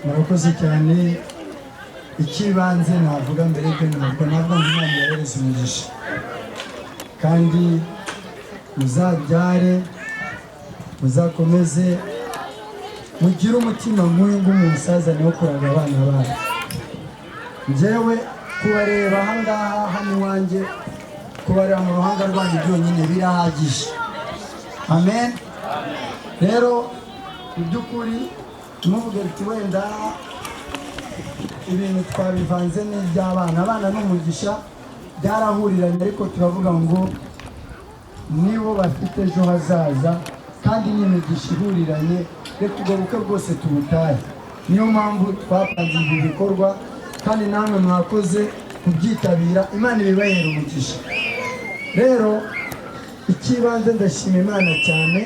murakoze cyane. Ikibanze navuga mbere y'uko ntabwo Imana yahereza umugisha kandi muzabyare muzakomeze mugire umutima nk'uyu ng'umusazane wo kuraga abana banyu. Njyewe kubareba ahangaha hano iwanjye, kubareba mu ruhanga rwanyu byonyine birahagije. Amen. Rero mu by'ukuri ntuvuge ati wenda ibintu twabivanze n'iby'abana. Abana n'umugisha byarahuriranye, ariko turavuga ngo nibo bafite ejo hazaza kandi n'imigisha ihuriranye. Reka ubwo bukwe bwose tubutahe. Niyo mpamvu twapanze ibi bikorwa kandi namwe mwakoze kubyitabira. Imana ibibahera umugisha. Rero ikibanze ndashima Imana cyane.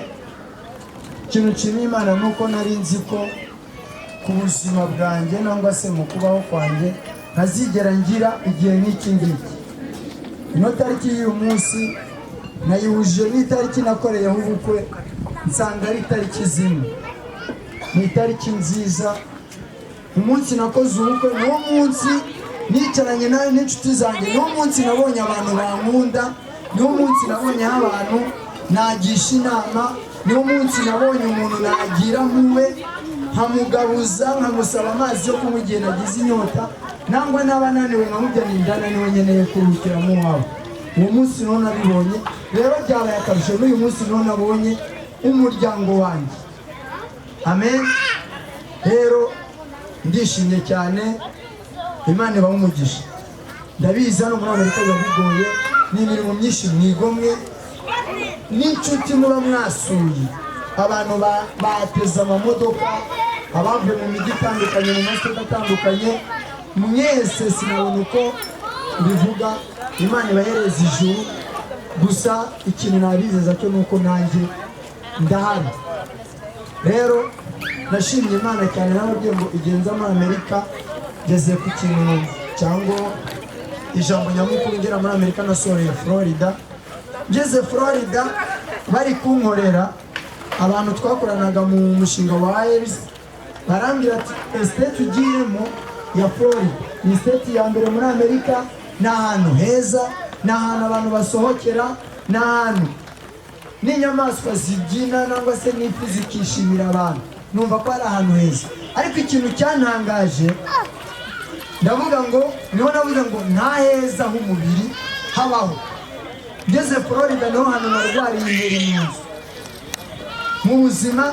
Ikintu nshima Imana nuko nari nzi ko ku buzima bwanjye nangwa se mu kubaho kwanjye ntazigera ngira igihe nk'iki ngiki. Ino tariki y'uyu munsi nayihuje n'itariki nakoreyeho ubukwe, nsanga ari itariki zimwe. Ni itariki nziza. Umunsi nakoze ubukwe niwo munsi nicaranye nawe n'inshuti zanjye, niwo munsi nabonye abantu bankunda, niwo munsi nabonyeho abantu nagisha inama, niwo munsi nabonye umuntu nagira muwe nkamugabuza nkamusaba amazi yo kunywa igihe nagize inyota, nangwa n'abananiwe nkamujyana indana niwe nkeneye kuruhukiramo iwabo. Uwo munsi niwo nabibonye. Rero byabaye akarusho n'uyu munsi niwo nabonye umuryango wanjye. Amen. Rero ndishimye cyane. Imana ibahe umugisha. Ndabizi hano muri Amerika biba bigoye, ni imirimo myinshi mwigomwe n'inshuti muba mwasuye. Abantu bateze amamodoka, abavuye mu mijyi itandukanye, mu masoko atandukanye, mwese sinabona uko mbivuga. Imana ibahereza ijuru. Gusa ikintu nabizeza cyo nuko nanjye ndahari. Rero nashimye Imana cyane, nababwiye ngo igenza muri Amerika ngeze ku kintu cyangwa ijambo nyamukuru. ngera muri Amerika nasoreye Florida. Ngeze Florida bari kunkorera, abantu twakoranaga mu mushinga wa AERS barambwira ati estate ugiyemo ya Florida ni state ya mbere muri Amerika, ni ahantu heza, ni ahantu abantu basohokera, ni ahantu n'inyamaswa zibyina nangwa se n'ifi zikishimira abantu. Numva ko ari ahantu heza. Ariko ikintu cyantangaje, ndavuga ngo niho navuze ngo nta heza h'umubiri habaho. Ngeze Florida niho hantu narwariye imbere munsi mu buzima,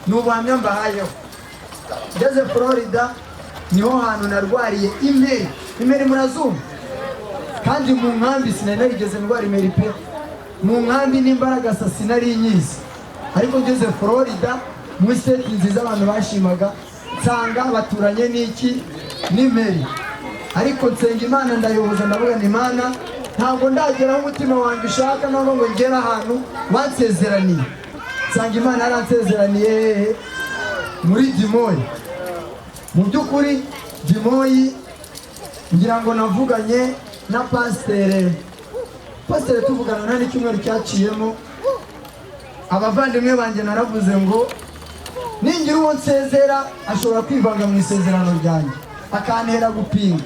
ni ubuhamya mbahayeho. Ngeze Florida niho hantu narwariye imeri murazumva. Kandi mu nkambi sinari narigeze ndwara imeri pe. Mu nkambi n'imbaraga sa sinari nyizi. Ariko ngeze Florida mu state nziza abantu bashimaga, nsanga baturanye n'iki n'imeri. Ariko nsenga Imana ndayoboza, ndavuga ni Imana ntabwo ndageraho umutima wanjye ushaka, ntabwo ngo ngera ahantu wansezeraniye. Nsanga Imana yaransezeraniye muri Dimoyi. Mu by'ukuri Dimoyi ngira ngo navuganye na pasiteri tuvugana nta n'icyumweru cyaciyemo. Abavandimwe banjye naravuze ngo ningira uwo nsezera ashobora kwivanga mu isezerano ryanjye akantera gupinga.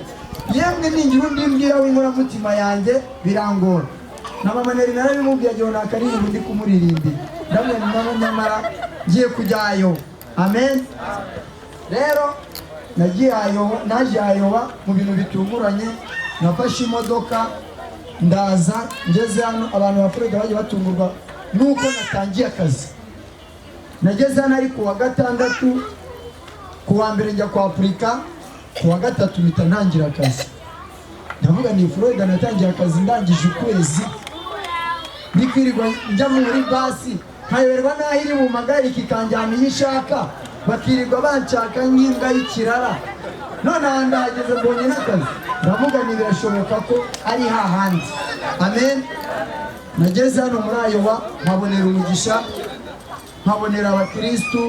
Yemwe ningira undi mbwira w'inkoramutima yanjye birangora. Na mama Neri narabimubwiye agiye nakaririmba ndi kumuririmbira. Ndamwe mama nyamara ngiye kujyayo. Amen. Rero naje ayoba mu bintu bitunguranye. Nafashe imodoka ndaza, ngeze hano abantu ba Florida bagiye batungurwa nuko natangiye akazi. Nageze hano ari kuwa gatandatu, kuwa mbere njya kwa Afurika, kuwa gatatu mpita ntangira akazi. Ndavuga ni Florida natangiye akazi ndangije ukwezi. Nikwirirwa njya muri basi nkayoberwa naho iri mu magare kikanjyana iyo ishaka, bakirirwa banshaka nk'imbwa y'ikirara. None aha ndahageze mbonye n'akazi. Ndavuga ni birashoboka ko ari hahandi. Amen. Nageze hano muri Ayowa nkabonera umugisha, nkabonera abakristu,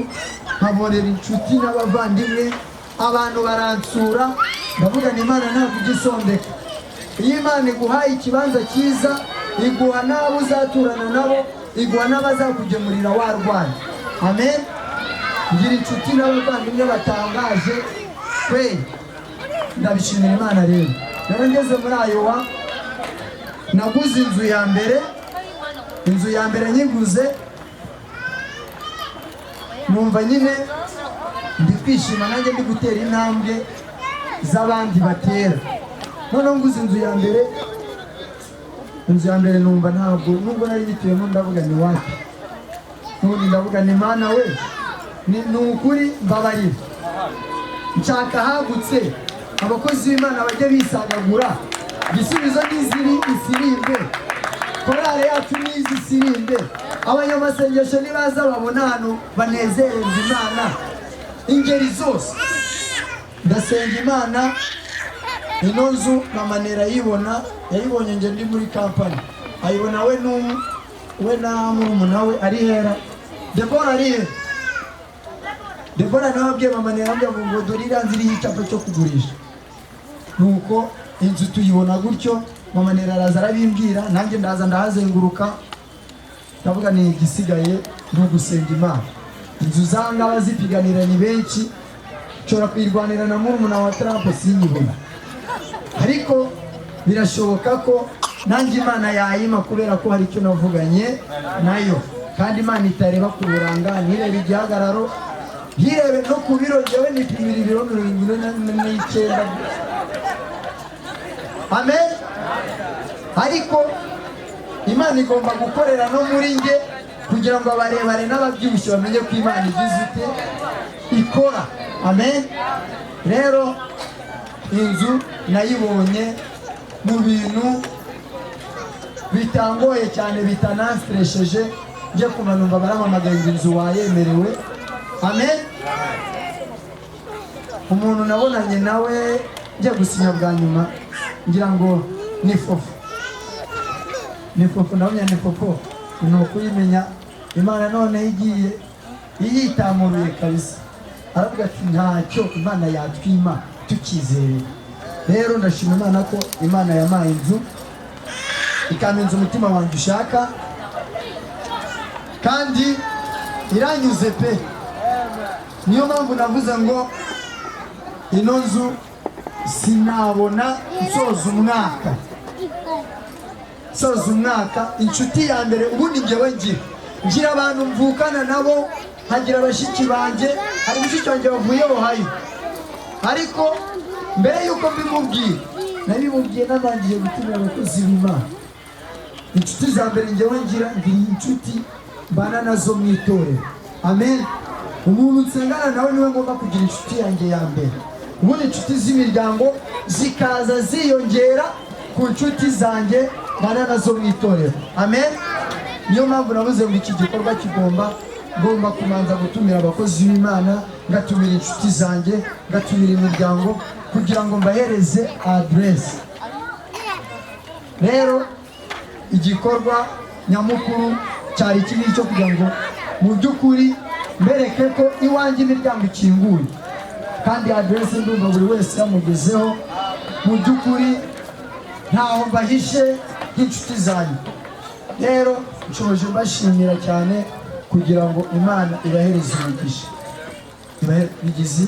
nkabonera inshuti n'abavandimwe, abantu baransura. Ndavuga ni Imana ntabwo igisondeka. Iyo Imana iguhaye ikibanza cyiza, iguha n'abo uzaturana nabo, iguha n'abazakugemurira warwaye. Amen. ngira inshuti n'abavandimwe batangaje kwe ndabishimira Imana rero. Rero ngeze muri Ayowa naguze inzu ya mbere nyiguze numva nyine ndi kwishima nanjye ndi gutera intambwe z'abandi batera. Noneho nguze inzu ya mbere numva ntabwo nubwo nari bituyemo ndavuga ni wapi, nubundi ndavuga ni Mana we ni ukuri mbabarira, nshaka hagutse abakozi b'Imana bajye bisagagura, igisubizo n'iziri isirimbe, korale yacu n'izi isirimbe, abanyamasengesho nibaza babona hano banezererwa Imana ingeri zose. Ndasenga Imana ino nzu Mama Nera yayibonye nje ndi muri kampani, ayibona we na murumuna we ari hera, Debora ari he. Debora nawe abwiye Mama Nera ngo dore iriya nzu iriho icyapa cyo kugurisha. Nuko inzu tuyibona gutyo, Mama Nera araza arabimbwira, nanjye ndaza ndahazenguruka, ndavuga ni igisigaye no gusenga Imana. Inzu zanga abazipiganira ni benshi, nshobora kwirwanira na murumuna wa Trump sinyibona, ariko birashoboka ko nanjye Imana yayima kubera ko hari icyo navuganye nayo, kandi Imana itareba ku buranga, ntirebe igihagararo, ntirebe no ku biro, jyewe nipimira ibiro 49. Amen. Ariko Imana igomba gukorera no muri nge kugira ngo abarebare n'ababyibushye bamenye ko Imana igize ite ikora. Amen. Rero inzu nayibonye mu bintu bitangoye cyane, bitananstresheje, nje kumanumva baramamagaye inzu wayemerewe. Amen. Umuntu nabonanye nawe nje gusinya bwa nyuma, ngira ngo ni Fofo nabonye ni Fofo, ni ukuyimenya Imana none igiye iyitamuruye kabisa, aravuga ati ntacyo Imana yatwima tukizere. Rero ndashima Imana ko Imana yamaye inzu, ikamenza umutima wanjye ushaka, kandi iranyuze pe. Niyo mpamvu navuze ngo ino nzu sinabona nsoza umwaka inshuti ya mbere. Ubundi njyewe ngira abantu mvukana nabo, hagira abashiki banjye, hari mushiki wanjye bavuye Ohio, ariko mbere yuko mbimubwira nabimubwiye nabangiye gutumira abakozi b'Imana. Inshuti za mbere njyewe ngira inshuti mbana nazo mu itorero. Amen. Umuntu nsengana nawe niwe ngomba kugira inshuti yanjye ya mbere, ubundi inshuti z'imiryango zikaza ziyongera ku nshuti zanjye mbana nazo mu itorero. Amen. Niyo mpamvu navuze ngo iki gikorwa ngomba kumanza gutumira abakozi b'Imana, ngatumira inshuti zanjye, ngatumira imiryango, kugira ngo mbahereze adresse. Rero igikorwa nyamukuru cyari kinini cyo kugira ngo mu by'ukuri mbereke ko iwanjye imiryango ikinguye, kandi adresse ndumva buri wese yamugezeho. Mu by'ukuri ntaho mbahishe nk'inshuti zanjye. Rero nshoje mbashimira cyane kugira ngo Imana ibahereze umugisha, ibahereze